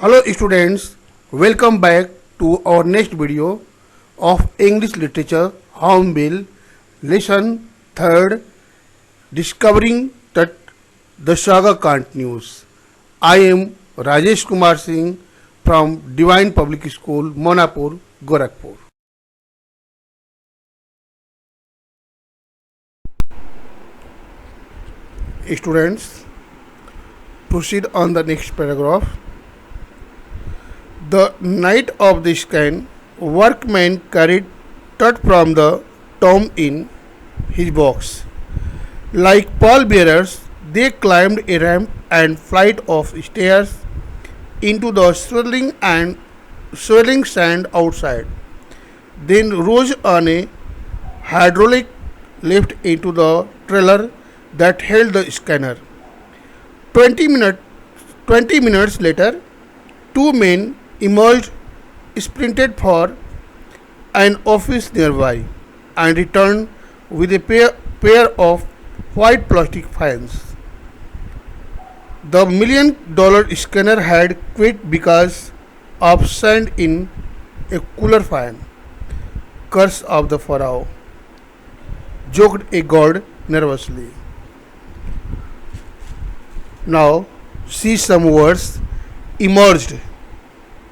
Hello students, welcome back to our next video of English Literature Hornbill Lesson 3rd Discovering that the Saga Continues. I am Rajesh Kumar Singh from Divine Public School, Monapur, Gorakhpur. Students, proceed on the next paragraph. The night of the scan, workman carried Tut from the tomb in his box. Like pallbearers, they climbed a ramp and flight of stairs into the swirling sand outside. Then rose on a hydraulic lift into the trailer that held the scanner. 20 minutes 20 minutes later, two men emerged, sprinted for an office nearby, and returned with a pair of white plastic fans. The $1 million scanner had quit because of sand in a cooler fan. Curse of the Pharaoh, joked a god nervously. Now, see some words. Emerged.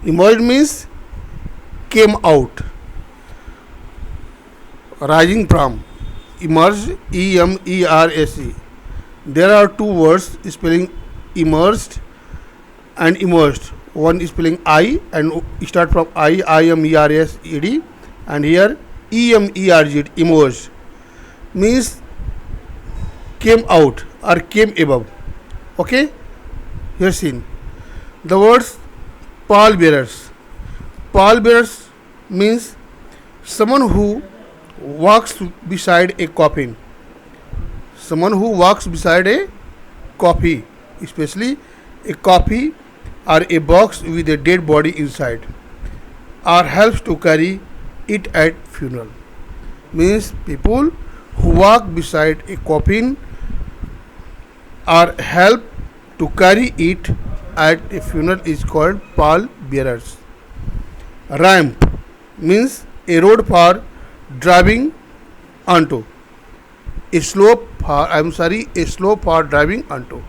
Emerged means came out. Rising from. Emerged, E-M-E-R-S-E. There are two words spelling emerged and emerged. One is spelling I and start from I-M-E-R-S-E-D, and here E-M-E-R-G, emerged means came out or came above. Okay, here seen the words pallbearers. Pallbearers means someone who walks beside a coffin. Someone who walks beside a coffee, especially a coffee or a box with a dead body inside, or helps to carry it at funeral. Means people who walk beside a coffin or help to carry it at a funeral is called pallbearers. Ramp means a road for driving onto. A slope for driving onto,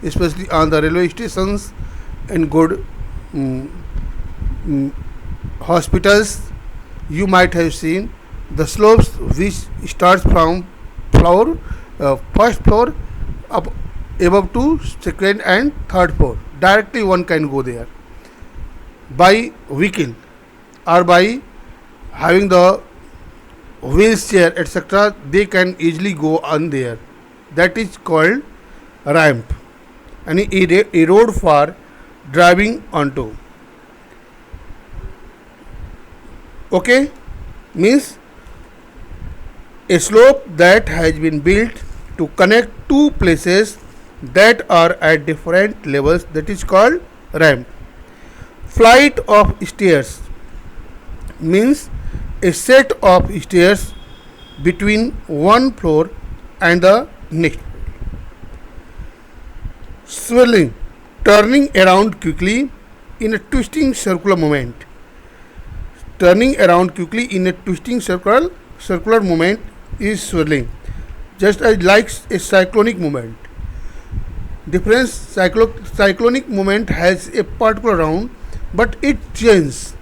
especially on the railway stations and good hospitals. You might have seen the slopes which starts from first floor up above to second and third floor. Directly one can go there by vehicle or by having the wheelchair etc. They can easily go on there. That is called ramp, and a road for driving onto. Okay, means a slope that has been built to connect two places that are at different levels, that is called ramp. Flight of stairs means a set of stairs between one floor and the next. Swirling, turning around quickly in a twisting circular movement. Turning around quickly in a twisting circular movement is swirling, just as like a cyclonic movement. Difference, cyclonic movement has a particular round, but it changes.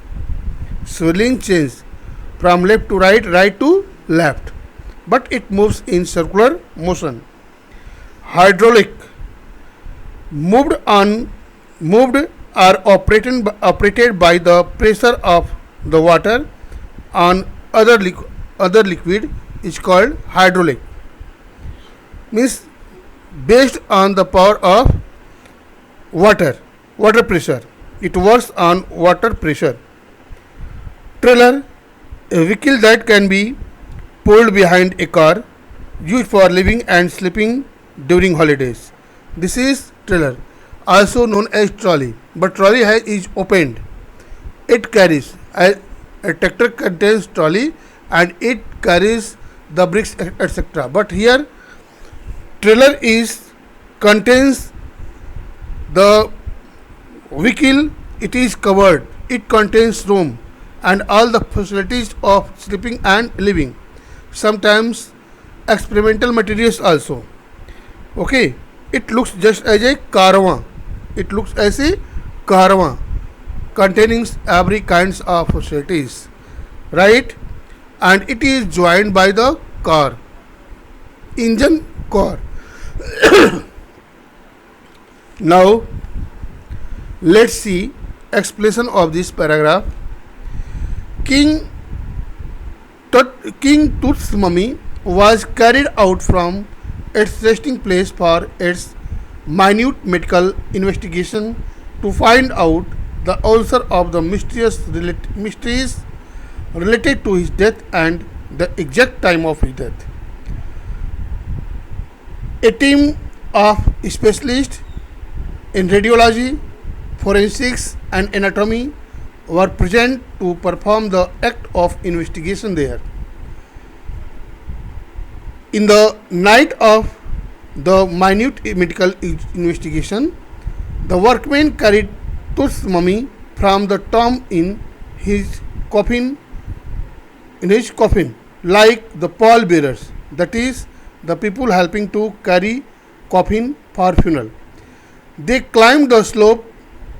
Swirling changes from left to right, right to left, but it moves in circular motion. Hydraulic, moved or operated by the pressure of the water on other liquid is called hydraulic. Means based on the power of water pressure. It works on water pressure. Trailer, a vehicle that can be pulled behind a car, used for living and sleeping during holidays. This is trailer, also known as trolley, but trolley is opened. It carries a tractor contains trolley and it carries the bricks etc. But here trailer contains the vehicle It is covered. It contains room and all the facilities of sleeping and living. Sometimes experimental materials also. Okay, it looks just as a caravan. It looks as a caravan containing every kinds of facilities, right? And it is joined by the car, engine car. Now let's see explanation of this paragraph. King King Tut's mummy was carried out from its resting place for its minute medical investigation to find out the answer of the mysteries related to his death and the exact time of his death. A team of specialists in radiology, forensics, and anatomy were present to perform the act of investigation there. In the night of the minute medical investigation, the workmen carried Tut's mummy from the tomb his coffin, in his coffin, like the pallbearers, that is, the people helping to carry coffin for funeral. They climbed the slope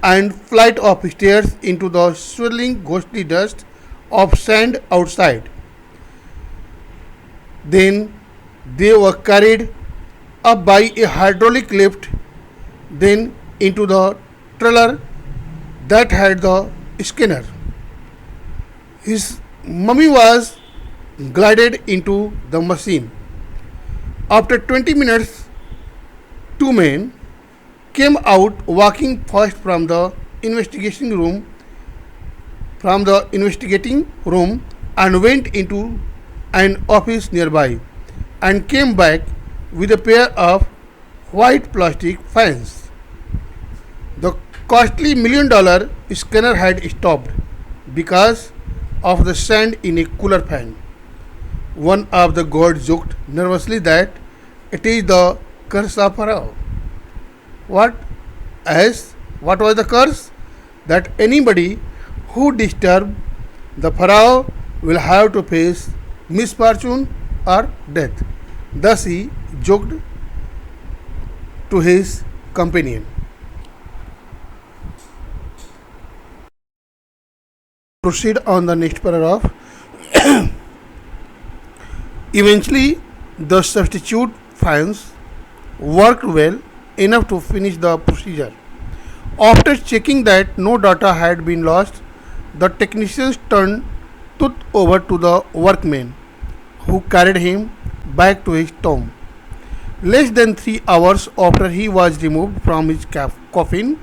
and flight of stairs into the swirling ghostly dust of sand outside. Then they were carried up by a hydraulic lift, then into the trailer that had the scanner. His mummy was glided into the machine. After 20 minutes, two men came out walking fast from the investigating room and went into an office nearby and came back with a pair of white plastic fans. The costly $1 million scanner had stopped because of the sand in a cooler fan. One of the guards joked nervously that it is the curse of Pharaoh. What? What was the curse? That anybody who disturbs the Pharaoh will have to face misfortune or death. Thus he joked to his companion. Proceed on the next paragraph. Eventually, the substitute fans worked well enough to finish the procedure. After checking that no data had been lost, the technicians turned Tut over to the workmen, who carried him back to his tomb. Less than 3 hours after he was removed from his coffin,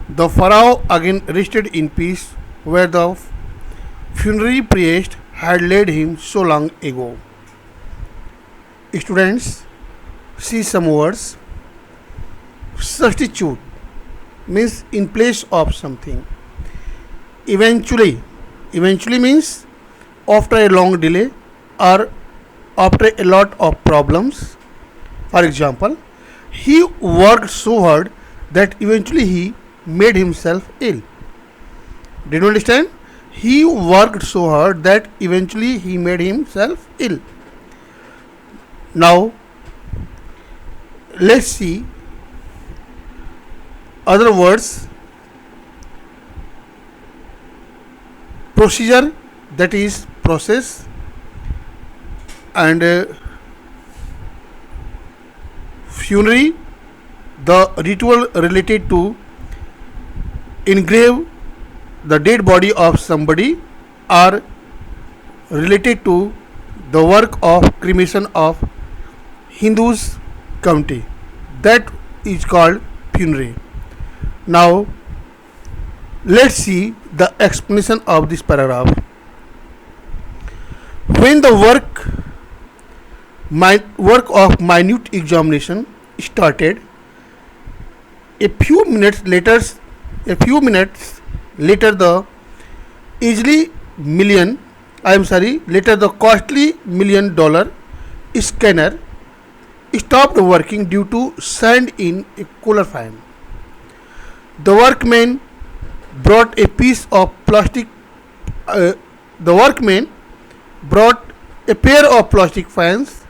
the pharaoh again rested in peace where the funerary priest had laid him so long ago. Students, see some words. Substitute means in place of something. Eventually means after a long delay or after a lot of problems. For example, he worked so hard that eventually he made himself ill. Did you understand? He worked so hard that eventually he made himself ill. Now, let's see other words. Procedure, that is process, and funerary, the ritual related to engrave the dead body of somebody or related to the work of cremation of Hindus community, that is called funerary. Now let's see the explanation of this paragraph. When the work of minute examination started, a few minutes later the costly $1 million scanner stopped working due to sand in a cooler fan. The workmen brought a piece of plastic. Uh, the workman brought a pair of plastic fans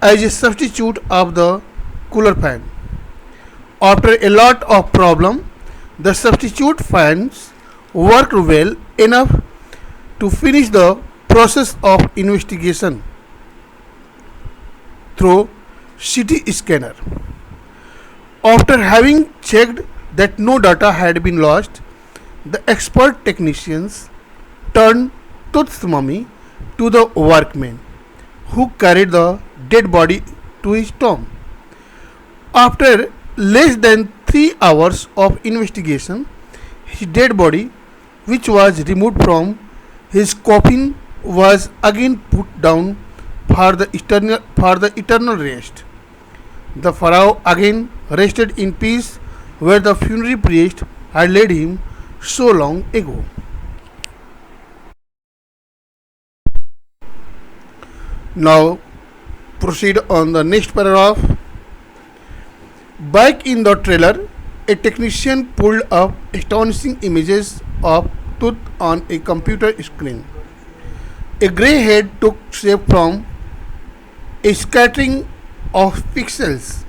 as a substitute of the cooler fan. After a lot of problem, the substitute fans worked well enough to finish the process of investigation through CT scanner. After having checked that no data had been lost, the expert technicians turned Tut's mummy to the workman who carried the dead body to his tomb. After less than 3 hours of investigation, his dead body, which was removed from his coffin, was again put down for the eternal rest. The pharaoh again rested in peace where the funerary priest had laid him so long ago. Now proceed on the next paragraph. Back in the trailer, a technician pulled up astonishing images of Tut on a computer screen. A grey head took shape from a scattering of pixels,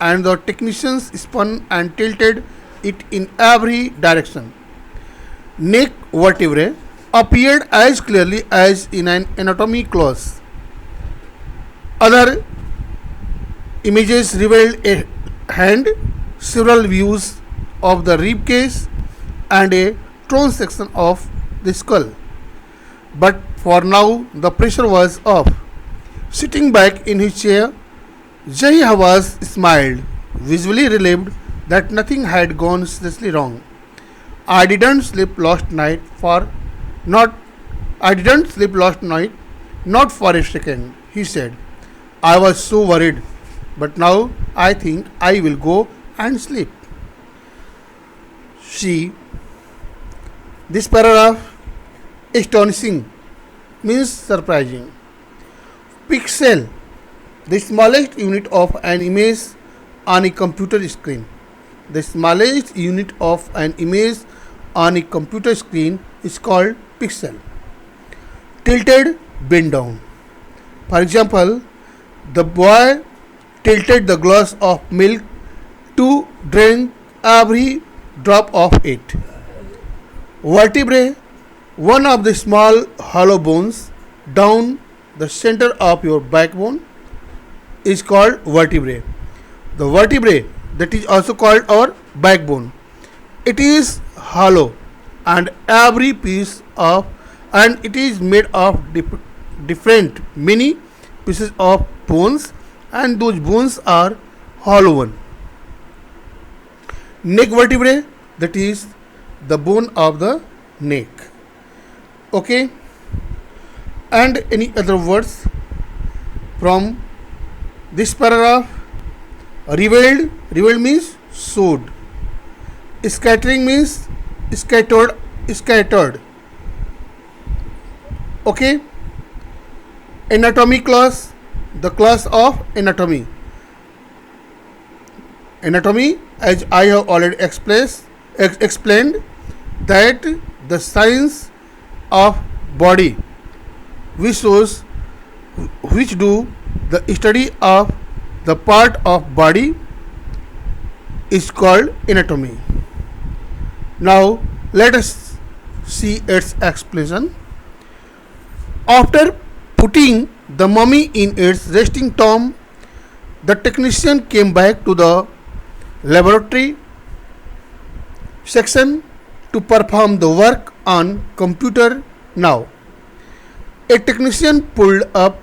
and the technicians spun and tilted it in every direction. Neck vertebrae appeared as clearly as in an anatomy class. Other images revealed a hand, several views of the rib cage, and a torn section of the skull. But for now, the pressure was off. Sitting back in his chair, Jahi Hawaz smiled, visually relieved that nothing had gone seriously wrong. I didn't sleep last night for not I didn't sleep last night, not for a second, he said. I was so worried, but now I think I will go and sleep. See, this paragraph astonishing means surprising. Pixel, the smallest unit of an image on a computer screen. The smallest unit of an image on a computer screen is called pixel. Tilted, bent down. For example, the boy tilted the glass of milk to drink every drop of it. Vertebrae, one of the small hollow bones down the center of your backbone, is called vertebrae. The vertebrae that is also called our backbone. It is hollow and every piece of and it is made of different many pieces of bones, and those bones are hollow one. Neck vertebrae, that is the bone of the neck. Okay, and any other words from this paragraph? Revealed means showed. Scattering means scattered. Okay. Anatomy class, the class of anatomy. Anatomy, as I have already explained, that the science of body which do the study of the part of body is called anatomy. Now let us see its explanation. After putting the mummy in its resting tomb, the technician came back to the laboratory section to perform the work on computer. Now, a technician pulled up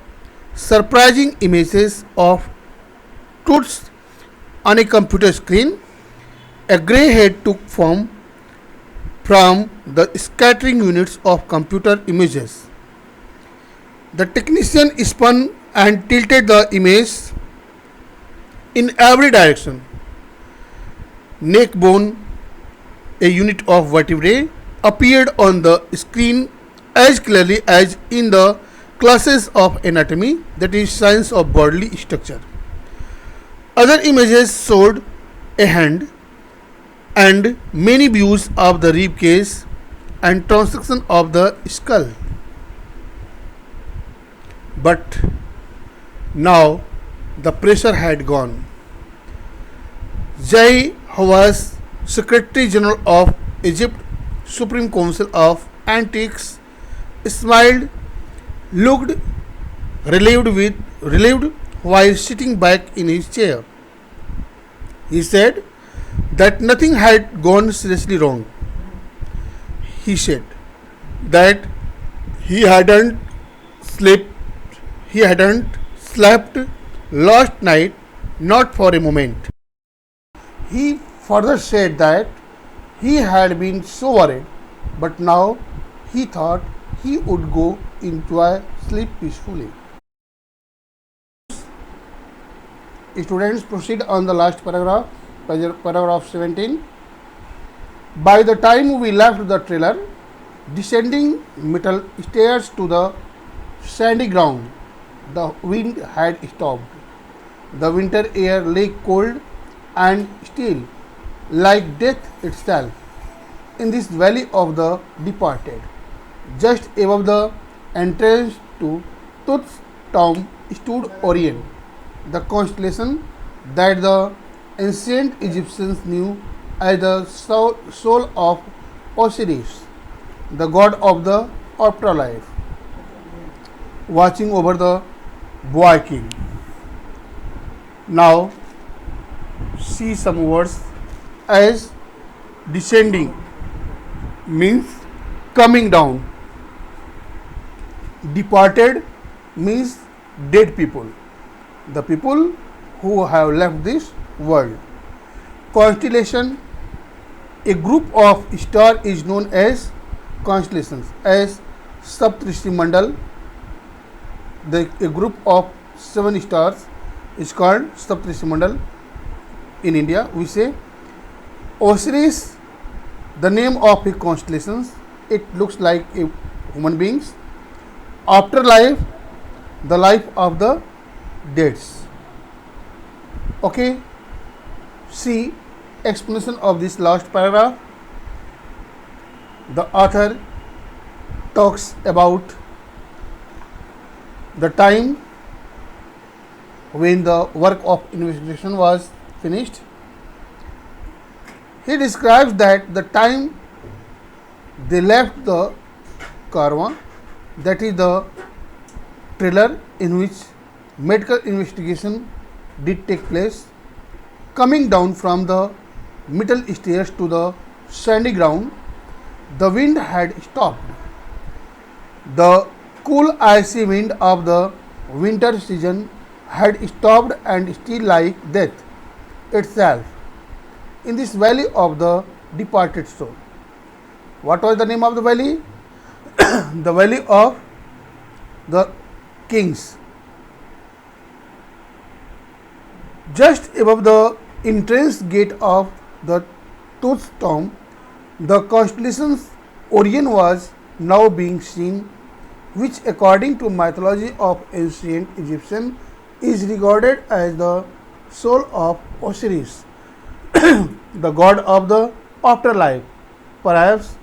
surprising images of truths on a computer screen. A grey head took form from the scattering units of computer images. The technician spun and tilted the image in every direction. Neck bone, a unit of vertebrae, appeared on the screen as clearly as in the classes of anatomy, that is science of bodily structure. Other images showed a hand, and many views of the rib cage and transection of the skull. But now the pressure had gone. Jai was Secretary General of Egypt Supreme Council of Antiques, smiled, looked relieved while sitting back in his chair. He said that nothing had gone seriously wrong. He said that he hadn't slept he hadn't slept last night, not for a moment. He further said that he had been so worried, but now he thought he would go enjoy sleep peacefully. Students, proceed on the last paragraph, paragraph 17. By the time we left the trailer, descending metal stairs to the sandy ground, the wind had stopped. The winter air lay cold and still, like death itself, in this valley of the departed. Just above the entrance to Tut's tomb stood Orion, the constellation that the ancient Egyptians knew as the soul of Osiris, the god of the afterlife, watching over the boy king. Now, see some words as descending means coming down, departed means dead people, the people who have left this world. Constellation, a group of stars is known as constellations, as Saptrishi Mandal. A group of 7 stars is called Saptrishi Mandal. In India, we say Osiris, the name of a constellations. It looks like a human beings. Afterlife, the life of the dead. Okay, see explanation of this last paragraph. The author talks about the time when the work of investigation was finished. He describes that the time they left the caravan, that is the trailer in which medical investigation did take place, coming down from the metal stairs to the sandy ground, the wind had stopped. The cool icy wind of the winter season had stopped and still like death itself in this valley of the departed soul. What was the name of the valley? The valley of the kings. Just above the entrance gate of the Tut's tomb, the constellation Orion was now being seen, which according to mythology of ancient Egyptian is regarded as the soul of Osiris, the god of the afterlife. Perhaps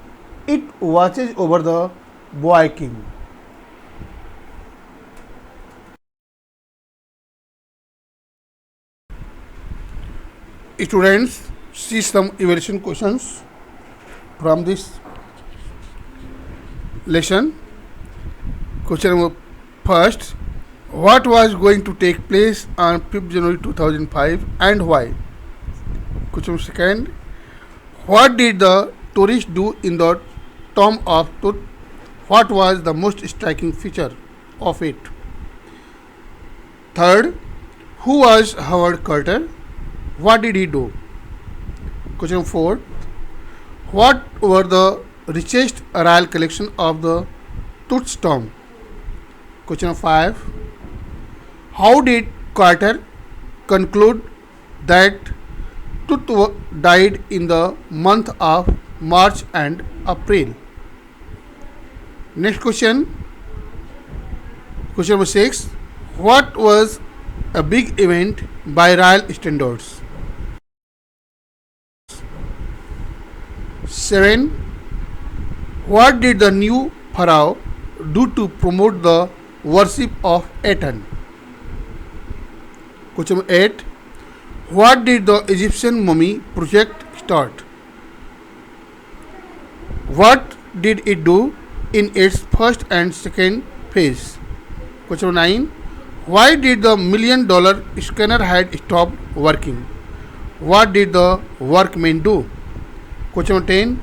it watches over the boy king. Students, see some evaluation questions from this lesson. Question number first: what was going to take place on 5th January 2005 and why? Question second: what did the tourists do in the tomb of Tut? What was the most striking feature of it? Third: who was Howard Carter? What did he do? Question 4: what were the richest royal collection of the Tut's tomb? Question 5: how did Carter conclude that Tut died in the month of March and April? Next question. Question number 6: what was a big event by royal standards? 7. What did the new pharaoh do to promote the worship of Aten? Question number 8. What did the Egyptian mummy project start? What did it do in its first and second phase? Question number 9. Why did the $1,000,000 scanner had stopped working? What did the workmen do? Question number 10.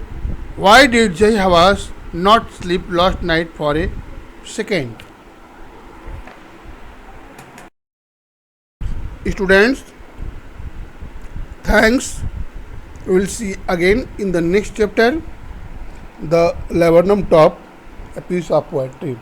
Why did Jai Hawaz not sleep last night for a second? Students, thanks. We will see again in the next chapter, the laburnum top, a piece of poetry.